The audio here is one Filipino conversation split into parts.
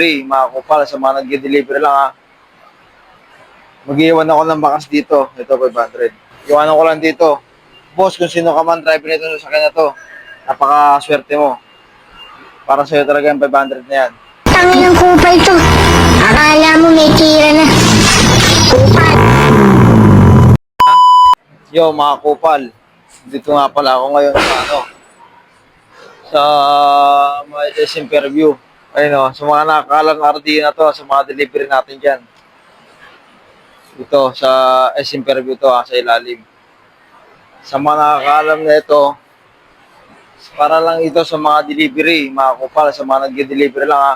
Mga kupal, sa mga nag-deliver lang ha. Mag-iwan ako ng bakas dito. Ito, 500. Iwanan ko lang dito. Boss, kung sino ka man driver nito sa sakyan na to, napaka-swerte mo. Para sa'yo talaga yung 500 na yan. Tangin ng kupal to. Akala mo may tira na. Kupal. Yo, mga kupal. Dito nga pala ako ngayon sa may SM Fairview. Ayun o, sa mga nakakalang RD na to, sa mga delivery natin dyan. Ito, sa SM Fairview to sa ilalim. Sa mga nakakaalam na ito, para lang ito sa mga delivery, mga kupal, sa mga nag-deliver lang ha.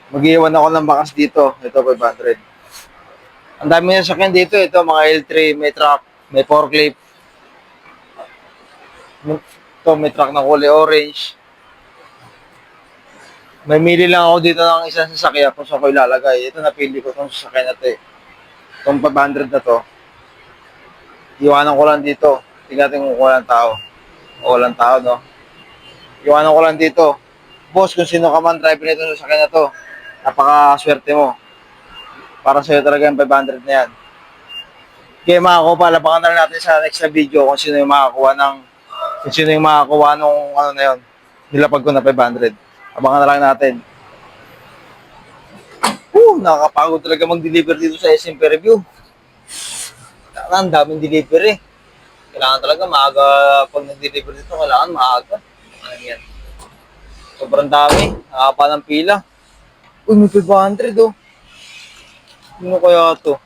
Mag-iwan ako ng bakas dito. Ito, 500. Ang dami na sakyan dito. Ito, mga L3, may truck, may forklift. Ito, may truck na kulay orange. May mili lang ako dito ng isang sasakyan kung saan ko ilalagay. Ito, napili ko itong sasakyan na ito eh. Itong 500 na to. Iwanan ko lang dito. Tingnan natin kung walang tao. O walang tao, no? Iwanan ko lang dito. Boss, kung sino ka man driver nito sa sasakyan na to, napaka-swerte mo. Para sa'yo talaga yung 500 na yan. Kaya mga kupal, abangan na natin sa next na video kung sino yung makakuha nung ano na yun. Nilapag ko na 500. Abangan na lang natin. Nakakapagod talaga mag-deliver dito sa SM Fairview. Ang daming delivery. Kailangan talaga maaga pag nag-deliver dito, kailangan maaga. Ano yan? Sobrang dami. Nakapa ng pila. Uy, may 500 oh. Sino kaya to?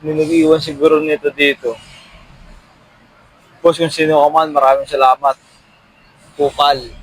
May nag-iwan siguro nito dito. Boss, kung sino ka man, maraming salamat. Kupal.